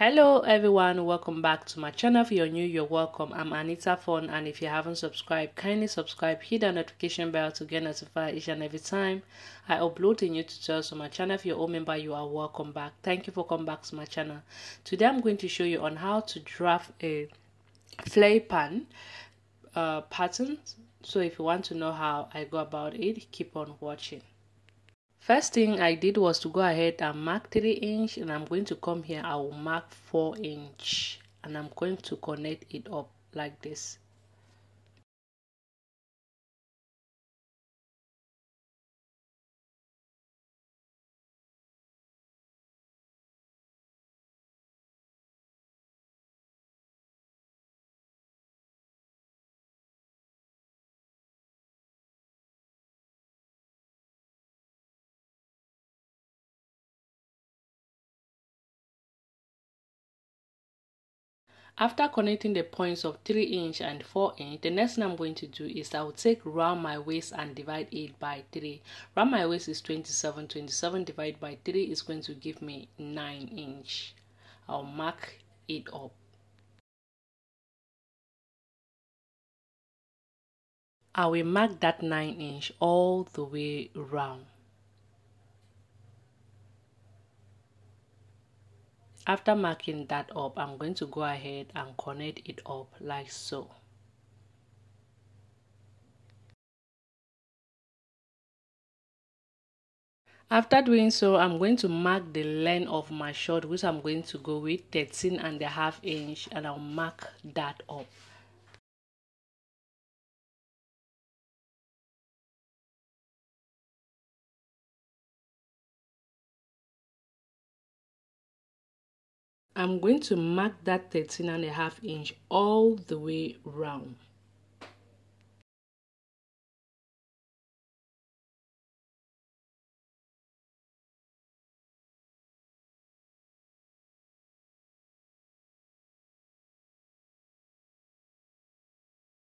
Hello everyone, welcome back to my channel. If you're new, you're welcome. I'm Anita Fon, and if you haven't subscribed, kindly subscribe, hit the notification bell to get notified each and every time I upload a new tutorial on my channel. If you're a old member, you are welcome back. Thank you for coming back to my channel. Today I'm going to show you on how to draft a flare pan pattern. So if you want to know how I go about it, keep on watching. First thing I did was to go ahead and mark 3 inch, and I'm going to come here. I will mark 4 inch, and I'm going to connect it up like this. After connecting the points of 3 inch and 4 inch, the next thing I'm going to do is I will take round my waist and divide it by 3. Round my waist is 27. 27 divided by 3 is going to give me 9 inch. I'll mark it up. I will mark that 9 inch all the way round. After marking that up, I'm going to go ahead and connect it up like so. After doing so, I'm going to mark the length of my short, which I'm going to go with 13.5 inch, and I'll mark that up. I'm going to mark that 13.5 inch all the way round.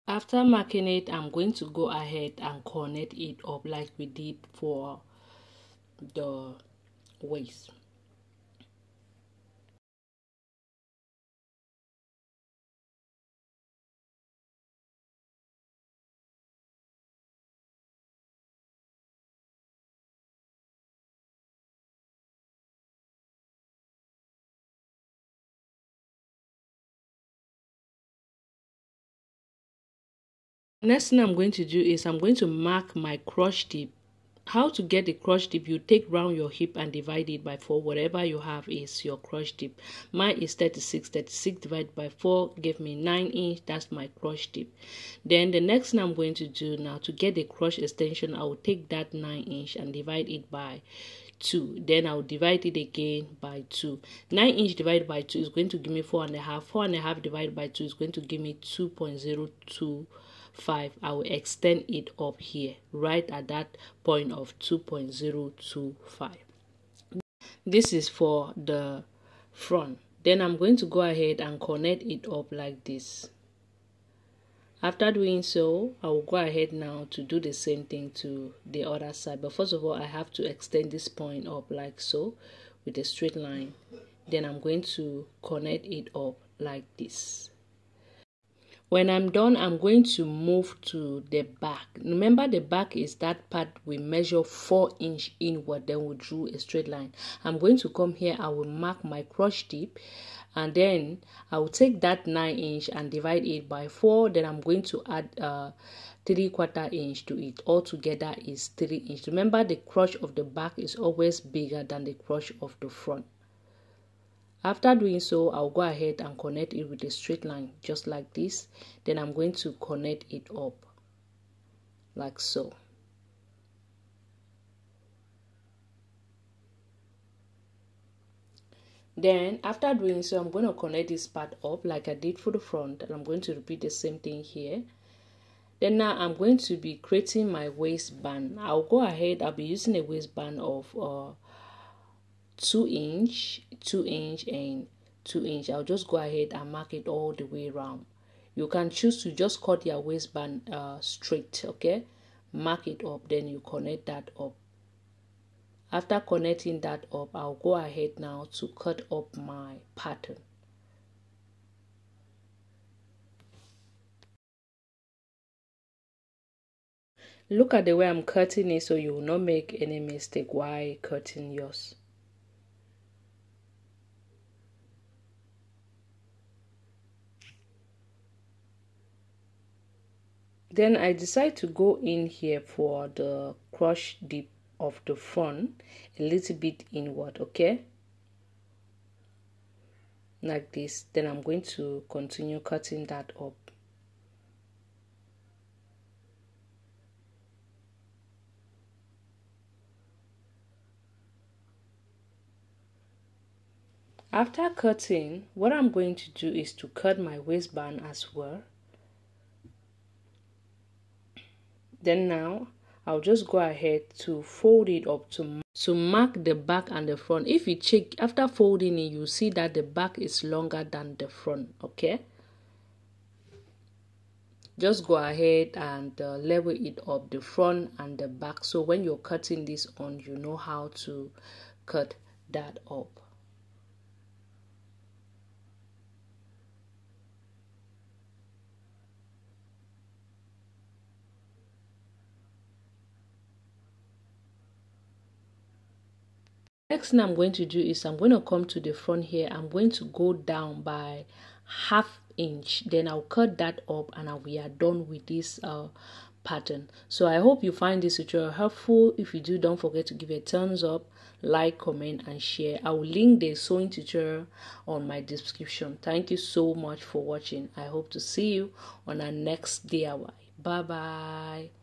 After marking it, I'm going to go ahead and connect it up like we did for the waist. Next thing I'm going to do is I'm going to mark my crotch tip. How to get the crotch tip? You take round your hip and divide it by 4. Whatever you have is your crotch tip. Mine is 36. 36 divided by 4 gave me 9 inch. That's my crotch tip. Then the next thing I'm going to do now, to get the crotch extension, I will take that 9 inch and divide it by 2. Then I'll divide it again by 2. 9 inch divided by 2 is going to give me 4.5. 4.5 divided by 2 is going to give me 2.025. I will extend it up here right at that point of 2.025. This is for the front. Then I'm going to go ahead and connect it up like this. After doing so, I will go ahead now to do the same thing to the other side. But first of all, I have to extend this point up like so with a straight line. Then I'm going to connect it up like this. When I'm done, I'm going to move to the back. Remember, the back is that part we measure 4 inch inward, then we drew a straight line. I'm going to come here, I will mark my crotch tip, and then I will take that 9 inch and divide it by 4. Then I'm going to add 3/4 inch to it. Altogether is 3 inch. Remember, the crotch of the back is always bigger than the crotch of the front. After doing so, I'll go ahead and connect it with a straight line, just like this. Then I'm going to connect it up, like so. Then, after doing so, I'm going to connect this part up like I did for the front, and I'm going to repeat the same thing here. Then now I'm going to be creating my waistband. I'll go ahead, I'll be using a waistband of 2 inch, 2 inch, and 2 inch. I'll just go ahead and mark it all the way around. You can choose to just cut your waistband straight, okay? Mark it up, then you connect that up. After connecting that up, I'll go ahead now to cut up my pattern. Look at the way I'm cutting it so you will not make any mistake while cutting yours. Then I decide to go in here for the crush dip of the front a little bit inward, okay, like this. Then I'm going to continue cutting that up. After cutting, what I'm going to do is to cut my waistband as well. Then now I'll just go ahead to fold it up to mark the back and the front. If you check after folding it, you see that the back is longer than the front, okay? Just go ahead and level it up, the front and the back, so when you're cutting this on, you know how to cut that up. Next thing I'm going to do is I'm going to come to the front here. I'm going to go down by ½ inch. Then I'll cut that up and we are done with this pattern. So I hope you find this tutorial helpful. If you do, don't forget to give a thumbs up, like, comment and share. I will link the sewing tutorial on my description. Thank you so much for watching. I hope to see you on our next DIY. Bye bye.